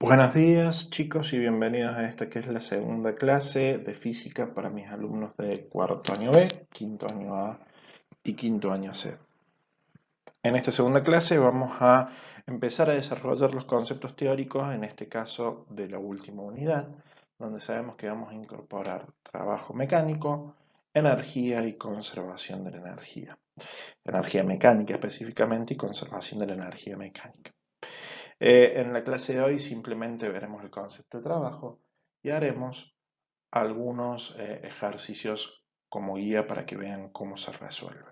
Buenos días chicos y bienvenidos a esta que es la segunda clase de física para mis alumnos de cuarto año B, quinto año A y quinto año C. En esta segunda clase vamos a empezar a desarrollar los conceptos teóricos, en este caso de la última unidad, donde sabemos que vamos a incorporar trabajo mecánico, energía y conservación de la energía. Energía mecánica específicamente y conservación de la energía mecánica. En la clase de hoy simplemente veremos el concepto de trabajo y haremos algunos ejercicios como guía para que vean cómo se resuelve.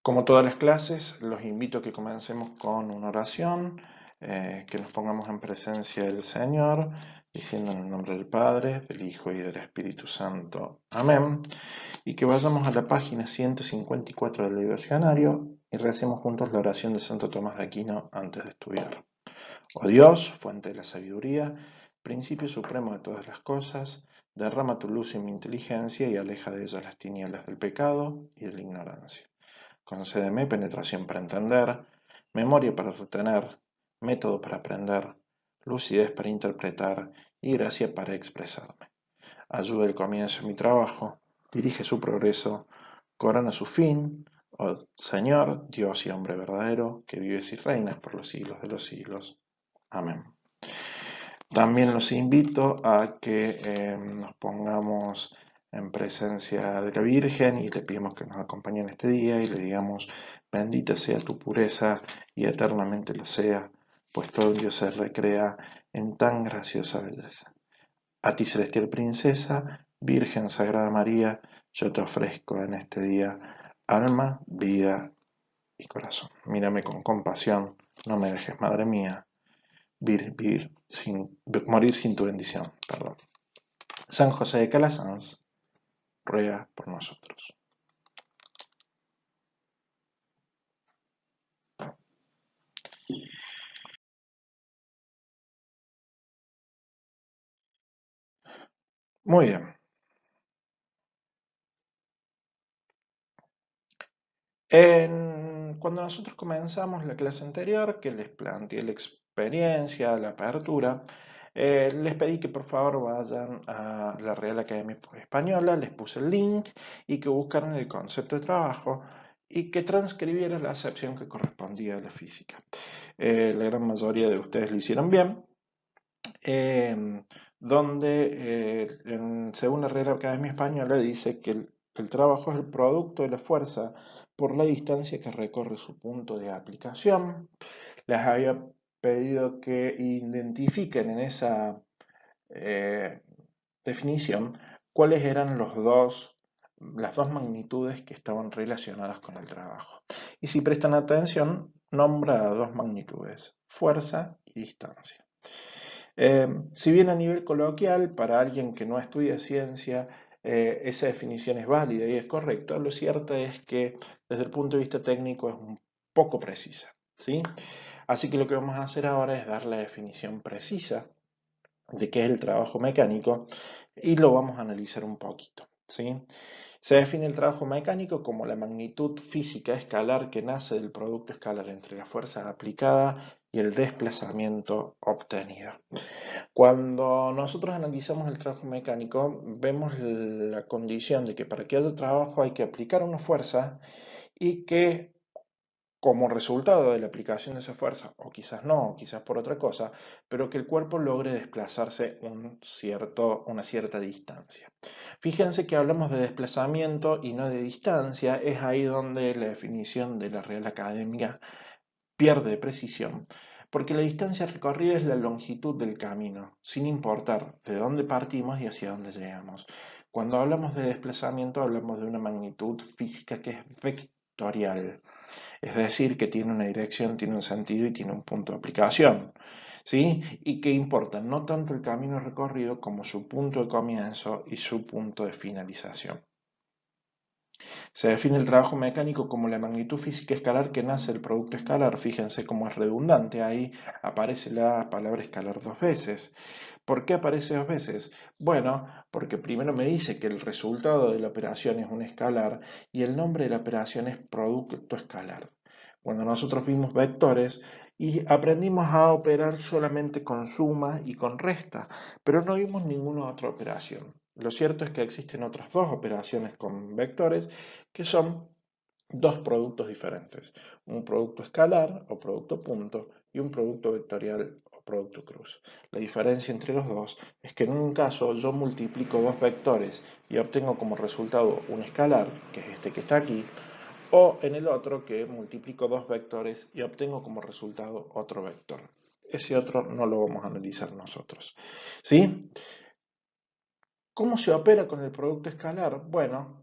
Como todas las clases, los invito a que comencemos con una oración, que nos pongamos en presencia del Señor, diciendo en el nombre del Padre, del Hijo y del Espíritu Santo. Amén. Y que vayamos a la página 154 del devocionario y recemos juntos la oración de Santo Tomás de Aquino antes de estudiar. Oh Dios, fuente de la sabiduría, principio supremo de todas las cosas, derrama tu luz en mi inteligencia y aleja de ella las tinieblas del pecado y de la ignorancia. Concédeme penetración para entender, memoria para retener, método para aprender, lucidez para interpretar y gracia para expresarme. Ayuda el comienzo de mi trabajo, dirige su progreso, corona su fin, oh Señor, Dios y hombre verdadero, que vives y reinas por los siglos de los siglos. Amén. También los invito a que nos pongamos en presencia de la Virgen y le pedimos que nos acompañe en este día y le digamos, bendita sea tu pureza y eternamente lo sea, pues todo Dios se recrea en tan graciosa belleza. A ti, celestial princesa, Virgen Sagrada María, yo te ofrezco en este día alma, vida y corazón. Mírame con compasión, no me dejes, Madre mía, morir sin tu bendición. Perdón. San José de Calasanz, ruega por nosotros. Muy bien. Cuando nosotros comenzamos la clase anterior, que les planteé la experiencia, la apertura, les pedí que por favor vayan a la Real Academia Española, les puse el link y que buscaran el concepto de trabajo y que transcribieran la acepción que correspondía a la física. La gran mayoría de ustedes lo hicieron bien. Según la Real Academia Española, dice que el trabajo es el producto de la fuerza por la distancia que recorre su punto de aplicación. Les había pedido que identifiquen en esa eh, definición cuáles eran las dos magnitudes que estaban relacionadas con el trabajo. Y si prestan atención, nombra dos magnitudes, fuerza y distancia. Si bien a nivel coloquial, para alguien que no estudia ciencia, esa definición es válida y es correcta, lo cierto es que desde el punto de vista técnico es un poco precisa, ¿sí? Así que lo que vamos a hacer ahora es dar la definición precisa de qué es el trabajo mecánico y lo vamos a analizar un poquito, ¿sí? Se define el trabajo mecánico como la magnitud física escalar que nace del producto escalar entre la fuerza aplicada y el desplazamiento obtenido. Cuando nosotros analizamos el trabajo mecánico, vemos la condición de que para que haya trabajo hay que aplicar una fuerza y que como resultado de la aplicación de esa fuerza, o quizás no, o quizás por otra cosa, pero que el cuerpo logre desplazarse una cierta distancia. Fíjense que hablamos de desplazamiento y no de distancia, es ahí donde la definición de la Real Academia pierde precisión, porque la distancia recorrida es la longitud del camino, sin importar de dónde partimos y hacia dónde llegamos. Cuando hablamos de desplazamiento hablamos de una magnitud física que es vectorial, es decir, que tiene una dirección, tiene un sentido y tiene un punto de aplicación, ¿sí? Y que importa no tanto el camino recorrido como su punto de comienzo y su punto de finalización. Se define el trabajo mecánico como la magnitud física escalar que nace del producto escalar. Fíjense cómo es redundante, ahí aparece la palabra escalar dos veces. ¿Por qué aparece dos veces? Bueno, porque primero me dice que el resultado de la operación es un escalar y el nombre de la operación es producto escalar. Cuando nosotros vimos vectores y aprendimos a operar solamente con suma y con resta, pero no vimos ninguna otra operación. Lo cierto es que existen otras dos operaciones con vectores que son dos productos diferentes, un producto escalar o producto punto y un producto vectorial o producto cruz. La diferencia entre los dos es que en un caso yo multiplico dos vectores y obtengo como resultado un escalar, que es este que está aquí, o en el otro que multiplico dos vectores y obtengo como resultado otro vector. Ese otro no lo vamos a analizar nosotros. ¿Sí? ¿Cómo se opera con el producto escalar? Bueno,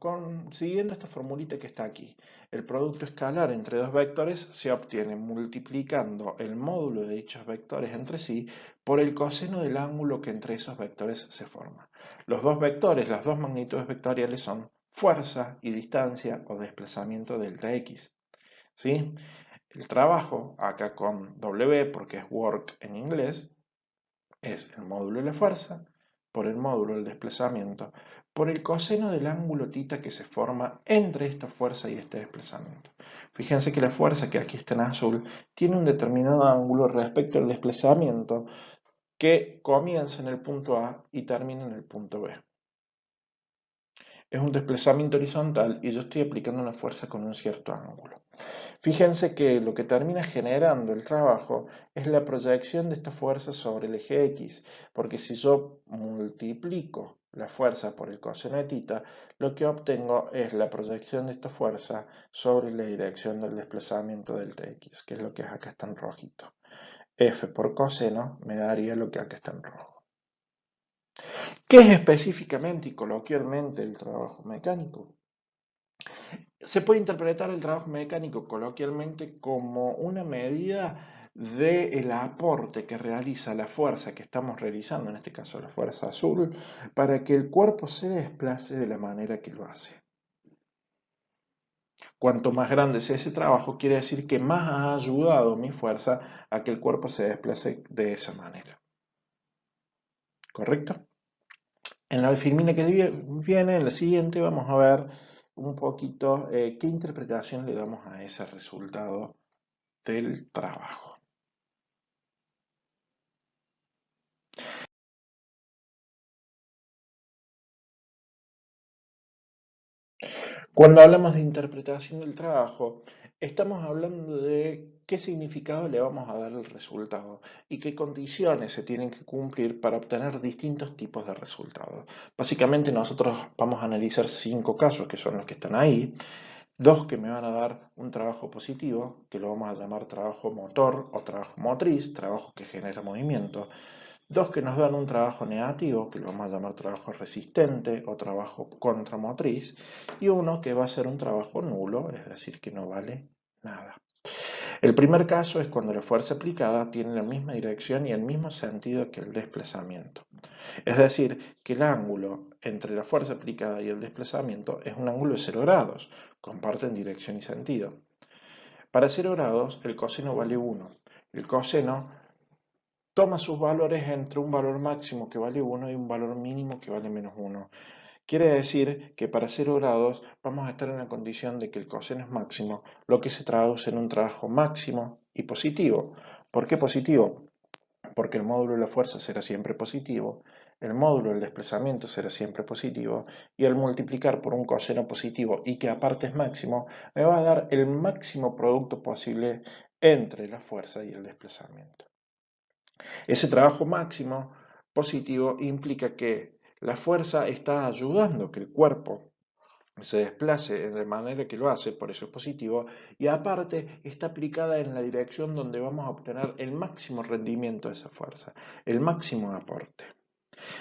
siguiendo esta formulita que está aquí. El producto escalar entre dos vectores se obtiene multiplicando el módulo de dichos vectores entre sí por el coseno del ángulo que entre esos vectores se forma. Los dos vectores, las dos magnitudes vectoriales son fuerza y distancia o desplazamiento delta x. ¿Sí? El trabajo, acá con W porque es work en inglés, es el módulo de la fuerza por el módulo del desplazamiento por el coseno del ángulo θ que se forma entre esta fuerza y este desplazamiento. Fíjense que la fuerza que aquí está en azul tiene un determinado ángulo respecto al desplazamiento que comienza en el punto A y termina en el punto B. Es un desplazamiento horizontal y yo estoy aplicando una fuerza con un cierto ángulo. Fíjense que lo que termina generando el trabajo es la proyección de esta fuerza sobre el eje X, porque si yo multiplico la fuerza por el coseno de θ, lo que obtengo es la proyección de esta fuerza sobre la dirección del desplazamiento del Tx, que es lo que acá está en rojito. F por coseno me daría lo que acá está en rojo. ¿Qué es específicamente y coloquialmente el trabajo mecánico? Se puede interpretar el trabajo mecánico coloquialmente como una medida del aporte que realiza la fuerza que estamos realizando, en este caso la fuerza azul, para que el cuerpo se desplace de la manera que lo hace. Cuanto más grande sea ese trabajo, quiere decir que más ha ayudado mi fuerza a que el cuerpo se desplace de esa manera. ¿Correcto? En la filmina que viene, en la siguiente, vamos a ver un poquito qué interpretación le damos a ese resultado del trabajo. Cuando hablamos de interpretación del trabajo, estamos hablando de qué significado le vamos a dar al resultado y qué condiciones se tienen que cumplir para obtener distintos tipos de resultados. Básicamente nosotros vamos a analizar 5 casos, que son los que están ahí, dos que me van a dar un trabajo positivo, que lo vamos a llamar trabajo motor o trabajo motriz, trabajo que genera movimiento. Dos que nos dan un trabajo negativo, que lo vamos a llamar trabajo resistente o trabajo contramotriz. Y uno que va a ser un trabajo nulo, es decir, que no vale nada. El primer caso es cuando la fuerza aplicada tiene la misma dirección y el mismo sentido que el desplazamiento. Es decir, que el ángulo entre la fuerza aplicada y el desplazamiento es un ángulo de 0 grados, comparten dirección y sentido. Para 0 grados el coseno vale 1. El coseno toma sus valores entre un valor máximo que vale 1 y un valor mínimo que vale menos 1. Quiere decir que para 0 grados vamos a estar en la condición de que el coseno es máximo, lo que se traduce en un trabajo máximo y positivo. ¿Por qué positivo? Porque el módulo de la fuerza será siempre positivo, el módulo del desplazamiento será siempre positivo, y al multiplicar por un coseno positivo y que aparte es máximo, me va a dar el máximo producto posible entre la fuerza y el desplazamiento. Ese trabajo máximo positivo implica que la fuerza está ayudando a que el cuerpo se desplace de manera que lo hace, por eso es positivo, y aparte está aplicada en la dirección donde vamos a obtener el máximo rendimiento de esa fuerza, el máximo aporte.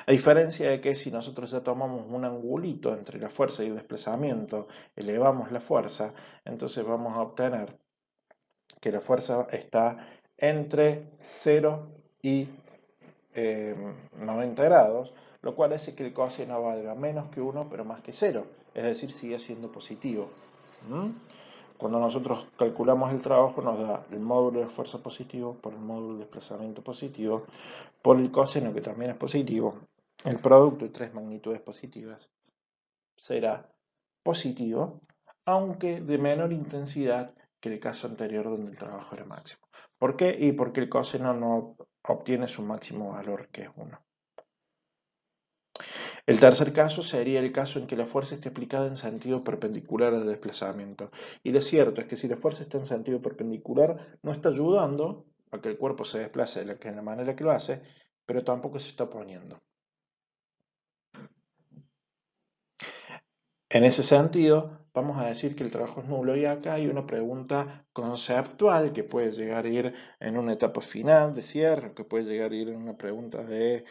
A diferencia de que si nosotros ya tomamos un angulito entre la fuerza y el desplazamiento, elevamos la fuerza, entonces vamos a obtener que la fuerza está entre 0 y 90 grados, lo cual hace que el coseno valga menos que 1 pero más que 0. es decir, sigue siendo positivo. ¿Mm? Cuando nosotros calculamos el trabajo nos da el módulo de fuerza positivo por el módulo de desplazamiento positivo por el coseno, que también es positivo. El producto de tres magnitudes positivas será positivo, aunque de menor intensidad que el caso anterior donde el trabajo era máximo. ¿Por qué? Y porque el coseno no obtiene su máximo valor, que es 1. El tercer caso sería el caso en que la fuerza esté aplicada en sentido perpendicular al desplazamiento. Y lo cierto es que si la fuerza está en sentido perpendicular, no está ayudando a que el cuerpo se desplace de la manera que lo hace, pero tampoco se está oponiendo. En ese sentido, vamos a decir que el trabajo es nulo y acá hay una pregunta conceptual que puede llegar a ir en una etapa final de cierre, que puede llegar a ir en una pregunta de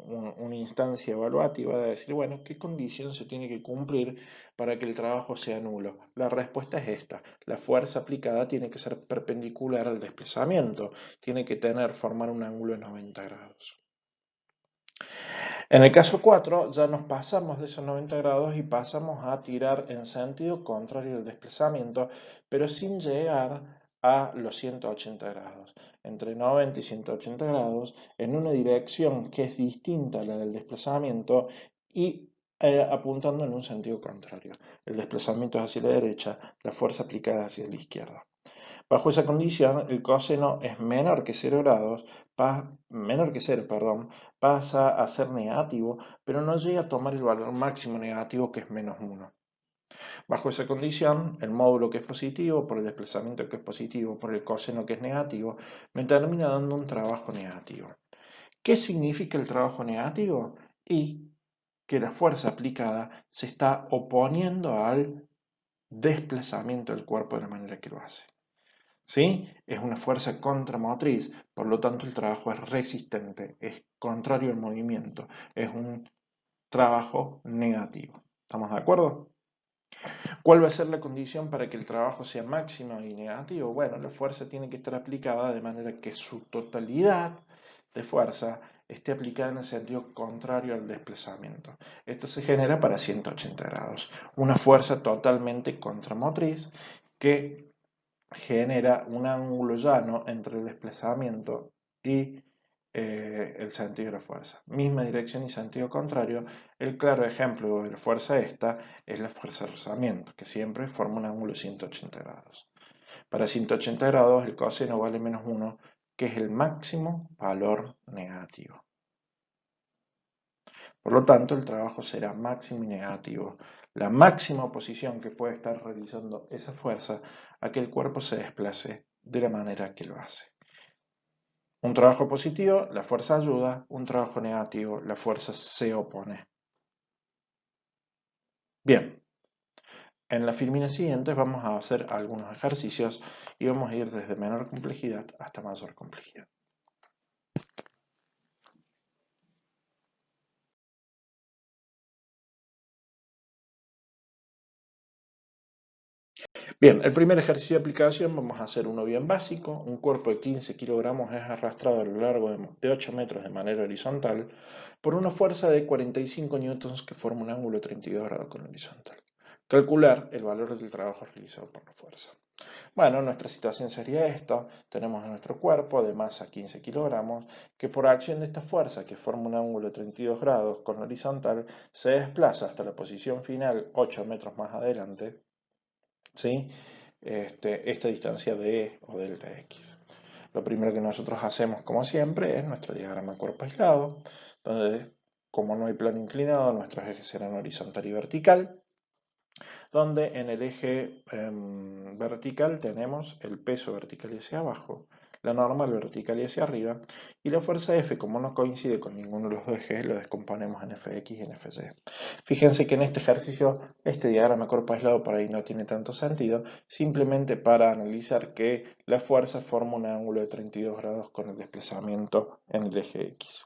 una instancia evaluativa, de decir, bueno, ¿qué condición se tiene que cumplir para que el trabajo sea nulo? La respuesta es esta: la fuerza aplicada tiene que ser perpendicular al desplazamiento, tiene que formar un ángulo de 90 grados. En el caso 4 ya nos pasamos de esos 90 grados y pasamos a tirar en sentido contrario al desplazamiento, pero sin llegar a los 180 grados. Entre 90 y 180 grados en una dirección que es distinta a la del desplazamiento y apuntando en un sentido contrario. El desplazamiento es hacia la derecha, la fuerza aplicada hacia la izquierda. Bajo esa condición, el coseno es menor que 0 grados, menor que 0, perdón, pasa a ser negativo, pero no llega a tomar el valor máximo negativo, que es menos 1. Bajo esa condición, el módulo que es positivo, por el desplazamiento que es positivo, por el coseno que es negativo, me termina dando un trabajo negativo. ¿Qué significa el trabajo negativo? Y que la fuerza aplicada se está oponiendo al desplazamiento del cuerpo de la manera que lo hace. ¿Sí? Es una fuerza contramotriz, por lo tanto el trabajo es resistente, es contrario al movimiento, es un trabajo negativo. ¿Estamos de acuerdo? ¿Cuál va a ser la condición para que el trabajo sea máximo y negativo? Bueno, la fuerza tiene que estar aplicada de manera que su totalidad de fuerza esté aplicada en el sentido contrario al desplazamiento. Esto se genera para 180 grados. Una fuerza totalmente contramotriz que genera un ángulo llano entre el desplazamiento y el sentido de la fuerza. Misma dirección y sentido contrario. El claro ejemplo de la fuerza esta es la fuerza de rozamiento, que siempre forma un ángulo de 180 grados. Para 180 grados el coseno vale menos 1, que es el máximo valor negativo. Por lo tanto, el trabajo será máximo y negativo. La máxima oposición que puede estar realizando esa fuerza a que el cuerpo se desplace de la manera que lo hace. Un trabajo positivo, la fuerza ayuda; un trabajo negativo, la fuerza se opone. Bien, en las filminas siguientes vamos a hacer algunos ejercicios y vamos a ir desde menor complejidad hasta mayor complejidad. Bien, el primer ejercicio de aplicación vamos a hacer uno bien básico. Un cuerpo de 15 kilogramos es arrastrado a lo largo de 8 metros de manera horizontal por una fuerza de 45 newtons que forma un ángulo de 32 grados con la horizontal. Calcular el valor del trabajo realizado por la fuerza. Bueno, nuestra situación sería esta. Tenemos a nuestro cuerpo de masa 15 kilogramos que por acción de esta fuerza, que forma un ángulo de 32 grados con la horizontal, se desplaza hasta la posición final 8 metros más adelante, ¿sí? Esta distancia de o delta x. Lo primero que nosotros hacemos, como siempre, es nuestro diagrama cuerpo aislado, donde, como no hay plano inclinado, nuestros ejes serán horizontal y vertical, donde en el eje vertical tenemos el peso vertical hacia abajo, la normal vertical y hacia arriba, y la fuerza F, como no coincide con ninguno de los dos ejes, lo descomponemos en Fx y en Fy. Fíjense que en este ejercicio, este diagrama cuerpo aislado por ahí no tiene tanto sentido, simplemente para analizar que la fuerza forma un ángulo de 32 grados con el desplazamiento en el eje X.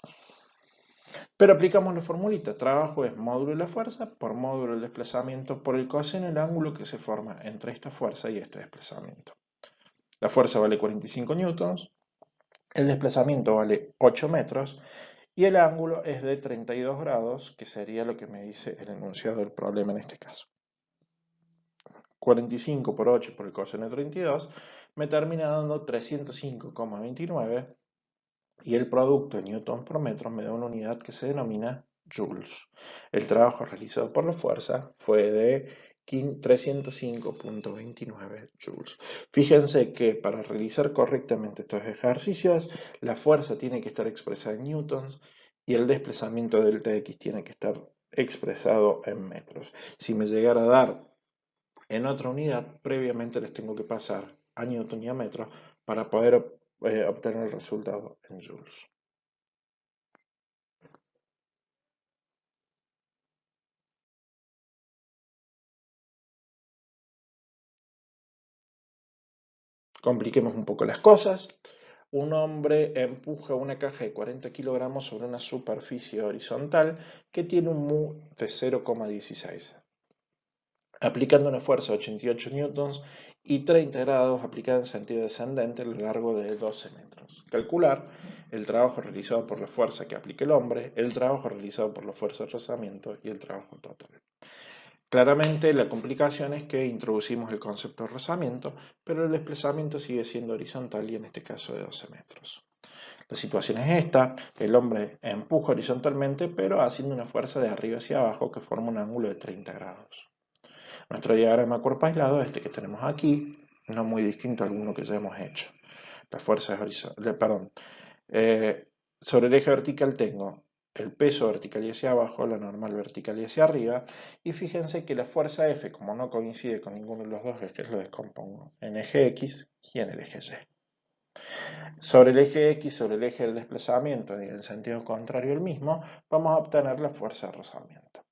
Pero aplicamos la formulita: trabajo es módulo de la fuerza por módulo del desplazamiento por el coseno del ángulo que se forma entre esta fuerza y este desplazamiento. La fuerza vale 45 newtons, el desplazamiento vale 8 metros y el ángulo es de 32 grados, que sería lo que me dice el enunciado del problema en este caso. 45 por 8 por el coseno de 32 me termina dando 305,29 y el producto en newton por metro me da una unidad que se denomina joules. El trabajo realizado por la fuerza fue de 305,29 joules. Fíjense que para realizar correctamente estos ejercicios, la fuerza tiene que estar expresada en newtons y el desplazamiento del TX tiene que estar expresado en metros. Si me llegara a dar en otra unidad, previamente les tengo que pasar a newton y a metros para poder obtener el resultado en joules. Compliquemos un poco las cosas. Un hombre empuja una caja de 40 kilogramos sobre una superficie horizontal que tiene un mu de 0,16. Aplicando una fuerza de 88 newtons y 30 grados aplicada en sentido descendente a lo largo de 12 metros. Calcular el trabajo realizado por la fuerza que aplica el hombre, el trabajo realizado por la fuerza de rozamiento y el trabajo total. Claramente la complicación es que introducimos el concepto de rozamiento, pero el desplazamiento sigue siendo horizontal y en este caso de 12 metros. La situación es esta, el hombre empuja horizontalmente pero haciendo una fuerza de arriba hacia abajo que forma un ángulo de 30 grados. Nuestro diagrama cuerpo aislado, este que tenemos aquí, no muy distinto a alguno que ya hemos hecho. La fuerza es horizontal, perdón, sobre el eje vertical tengo el peso vertical y hacia abajo, la normal vertical y hacia arriba, y fíjense que la fuerza F, como no coincide con ninguno de los dos ejes, lo descompongo en eje X y en el eje Y. Sobre el eje X, sobre el eje del desplazamiento y en sentido contrario el mismo, vamos a obtener la fuerza de rozamiento.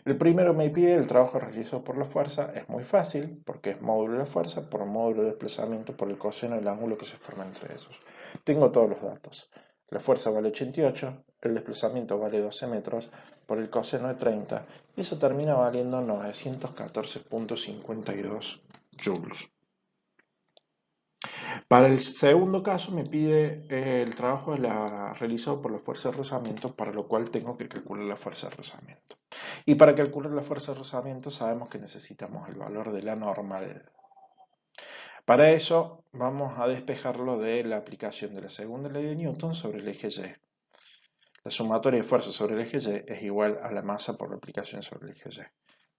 El primero me pide el trabajo realizado por la fuerza, es muy fácil, porque es módulo de la fuerza por módulo de desplazamiento por el coseno del ángulo que se forma entre esos. Tengo todos los datos. La fuerza vale 88, el desplazamiento vale 12 metros por el coseno de 30, y eso termina valiendo 914,52 joules. Para el segundo caso me pide el trabajo realizado por la fuerza de rozamiento, para lo cual tengo que calcular la fuerza de rozamiento. Y para calcular la fuerza de rozamiento sabemos que necesitamos el valor de la normal. Para eso vamos a despejarlo de la aplicación de la segunda ley de Newton sobre el eje Y. La sumatoria de fuerzas sobre el eje Y es igual a la masa por la aplicación sobre el eje Y.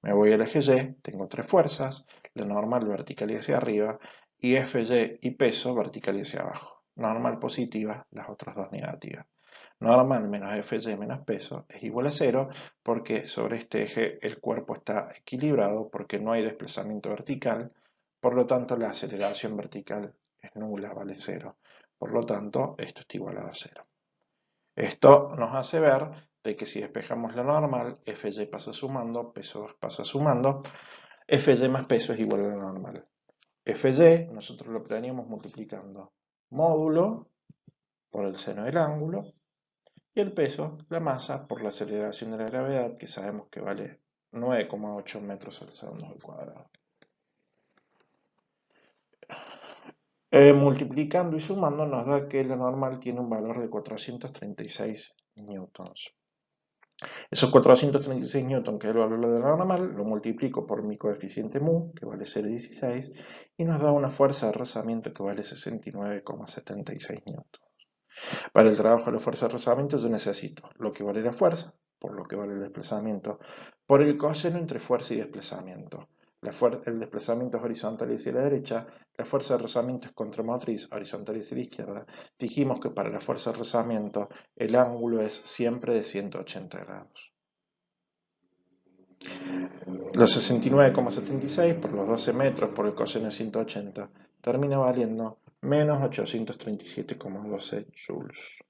Me voy al eje Y, tengo tres fuerzas, la normal vertical y hacia arriba, y FY y peso vertical y hacia abajo. Normal positiva, las otras dos negativas. Normal menos FY menos peso es igual a 0 porque sobre este eje el cuerpo está equilibrado porque no hay desplazamiento vertical, por lo tanto la aceleración vertical es nula, vale 0. Por lo tanto, esto está igualado a 0. Esto nos hace ver de que si despejamos la normal, Fy pasa sumando, peso pasa sumando, Fy más peso es igual a la normal. Fy nosotros lo obteníamos multiplicando módulo por el seno del ángulo y el peso, la masa, por la aceleración de la gravedad, que sabemos que vale 9,8 metros al segundo al cuadrado. Multiplicando y sumando nos da que la normal tiene un valor de 436 newtons. Esos 436 newtons, que es el valor de la normal, lo multiplico por mi coeficiente mu, que vale 0,16, y nos da una fuerza de rozamiento que vale 69,76 newtons. Para el trabajo de la fuerza de rozamiento yo necesito lo que vale la fuerza, por lo que vale el desplazamiento, por el coseno entre fuerza y desplazamiento. El desplazamiento es horizontal y hacia la derecha, la fuerza de rozamiento es contramotriz, horizontal y hacia la izquierda. Dijimos que para la fuerza de rozamiento el ángulo es siempre de 180 grados. Los 69,76 por los 12 metros por el coseno de 180 termina valiendo menos 837,12 joules.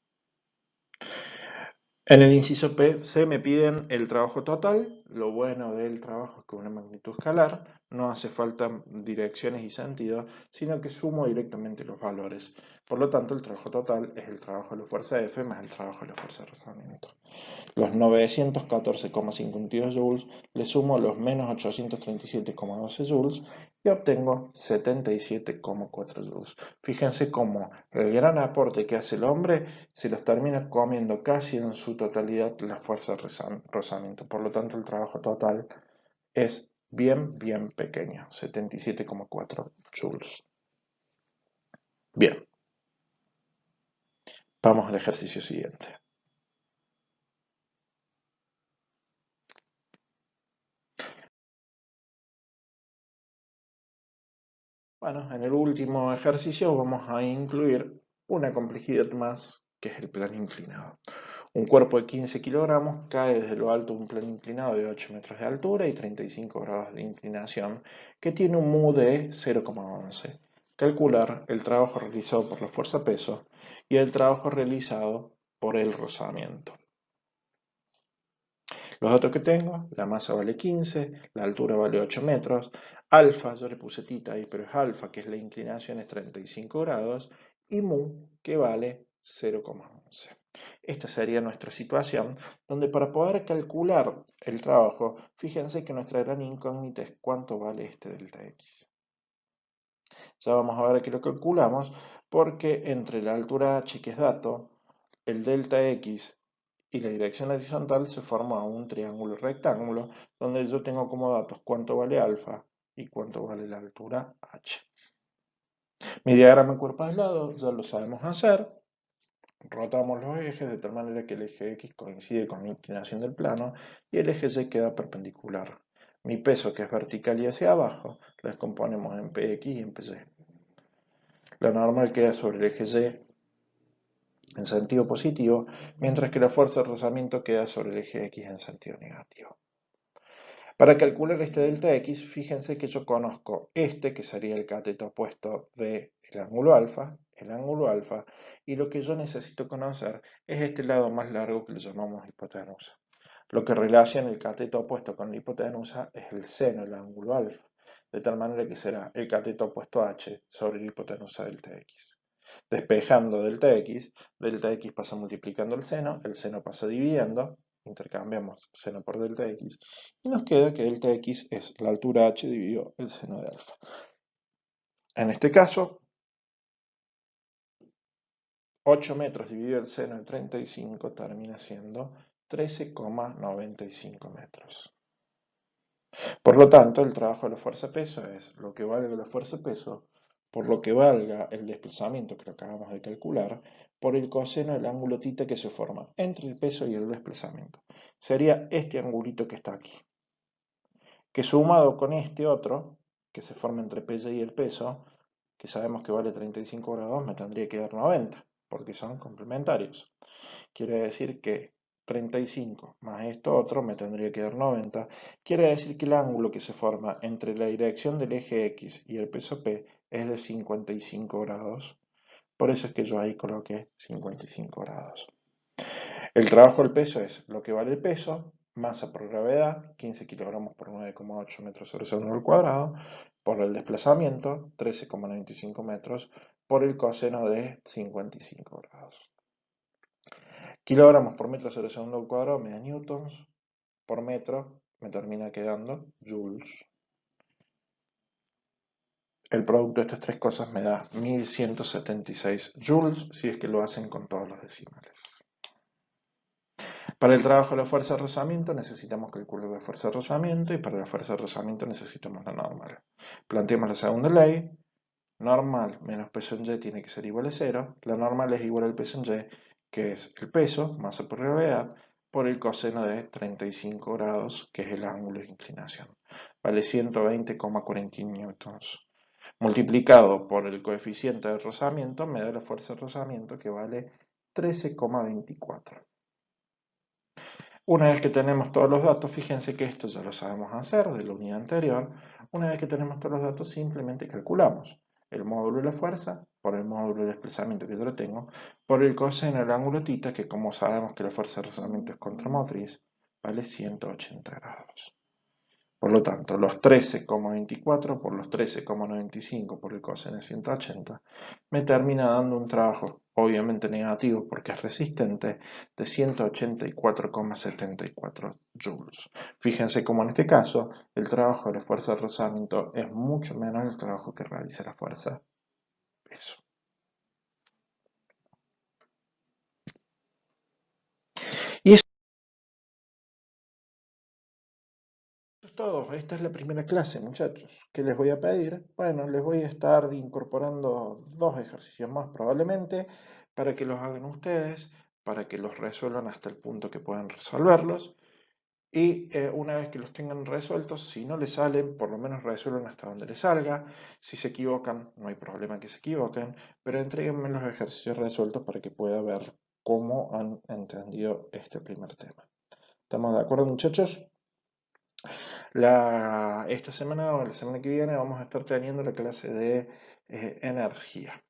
En el inciso C me piden el trabajo total. Lo bueno del trabajo es que es una magnitud escalar, no hace falta direcciones y sentido, sino que sumo directamente los valores. Por lo tanto, el trabajo total es el trabajo de la fuerza F más el trabajo de la fuerza de rozamiento. Los 914,52 joules le sumo los menos 837,12 joules y obtengo 77,4 joules. Fíjense cómo el gran aporte que hace el hombre se los termina comiendo casi en su totalidad la fuerza de rozamiento. Por lo tanto, el trabajo total es bien pequeño, 77,4 joules. Bien, vamos al ejercicio siguiente. Bueno, en el último ejercicio vamos a incluir una complejidad más, que es el plano inclinado. Un cuerpo de 15 kilogramos cae desde lo alto de un plano inclinado de 8 metros de altura y 35 grados de inclinación, que tiene un mu de 0,11. Calcular el trabajo realizado por la fuerza-peso y el trabajo realizado por el rozamiento. Los datos que tengo, la masa vale 15, la altura vale 8 metros, alfa, yo le puse tita ahí, pero es alfa, que es la inclinación, es 35 grados, y mu, que vale 0,11. Esta sería nuestra situación, donde para poder calcular el trabajo, fíjense que nuestra gran incógnita es cuánto vale este delta X. Ya vamos a ver que lo calculamos, porque entre la altura h, que es dato, el delta X y la dirección horizontal se forma un triángulo rectángulo donde yo tengo como datos cuánto vale alfa y cuánto vale la altura h. Mi diagrama cuerpo aislado ya lo sabemos hacer. Rotamos los ejes de tal manera que el eje X coincide con la inclinación del plano y el eje Y queda perpendicular. Mi peso, que es vertical y hacia abajo, lo descomponemos en PX y en PY. La normal queda sobre el eje Y en sentido positivo, mientras que la fuerza de rozamiento queda sobre el eje X en sentido negativo. Para calcular este delta X, fíjense que yo conozco este, que sería el cateto opuesto del ángulo alfa, y lo que yo necesito conocer es este lado más largo que le llamamos hipotenusa. Lo que relaciona el cateto opuesto con la hipotenusa es el seno del ángulo alfa, de tal manera que será el cateto opuesto h sobre la hipotenusa delta X. Despejando delta X pasa multiplicando el seno pasa dividiendo, intercambiamos seno por delta X, y nos queda que delta X es la altura h dividido el seno de alfa. En este caso, 8 metros dividido el seno de 35 termina siendo 13,95 metros. Por lo tanto, el trabajo de la fuerza-peso es lo que valga la fuerza-peso por lo que valga el desplazamiento que lo acabamos de calcular por el coseno del ángulo θ que se forma entre el peso y el desplazamiento. Sería este angulito que está aquí, que sumado con este otro, que se forma entre PY y el peso, que sabemos que vale 35 grados, me tendría que dar 90, porque son complementarios. Quiere decir que 35 más esto otro me tendría que dar 90. Quiere decir que el ángulo que se forma entre la dirección del eje X y el peso P es de 55 grados. Por eso es que yo ahí coloqué 55 grados. El trabajo del peso es lo que vale el peso, masa por gravedad, 15 kilogramos por 9,8 metros sobre segundo al cuadrado, por el desplazamiento, 13,95 metros, por el coseno de 55 grados. Kilogramos por metro sobre segundo al cuadrado me da newtons, por metro me termina quedando joules. El producto de estas tres cosas me da 1176 joules, si es que lo hacen con todos los decimales. Para el trabajo de la fuerza de rozamiento necesitamos calcular la fuerza de rozamiento y para la fuerza de rozamiento necesitamos la normal. Planteemos la segunda ley. Normal menos peso en Y tiene que ser igual a 0. La normal es igual al peso en Y, que es el peso, masa por gravedad, por el coseno de 35 grados, que es el ángulo de inclinación. Vale 120,41 newtons. Multiplicado por el coeficiente de rozamiento me da la fuerza de rozamiento que vale 13,24. Una vez que tenemos todos los datos, fíjense que esto ya lo sabemos hacer de la unidad anterior. Una vez que tenemos todos los datos, simplemente calculamos el módulo de la fuerza por el módulo de desplazamiento que yo lo tengo, por el coseno del ángulo θ, que como sabemos que la fuerza de rozamiento es contramotriz, vale 180 grados. Por lo tanto, los 13,24 por los 13,95 por el coseno 180 me termina dando un trabajo obviamente negativo porque es resistente de 184,74 joules. Fíjense cómo en este caso el trabajo de la fuerza de rozamiento es mucho menos el trabajo que realiza la fuerza peso. Y eso es todo. Esta es la primera clase, muchachos. ¿Qué les voy a pedir? Bueno, les voy a estar incorporando dos ejercicios más probablemente para que los hagan ustedes, para que los resuelvan hasta el punto que puedan resolverlos. Y una vez que los tengan resueltos, si no les salen, por lo menos resuelvan hasta donde les salga. Si se equivocan, no hay problema que se equivoquen, pero entréguenme los ejercicios resueltos para que pueda ver cómo han entendido este primer tema. ¿Estamos de acuerdo, muchachos? Esta semana o la semana que viene vamos a estar teniendo la clase de energía.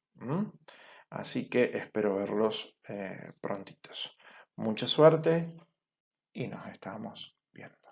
Así que espero verlos prontitos. Mucha suerte y nos estamos viendo.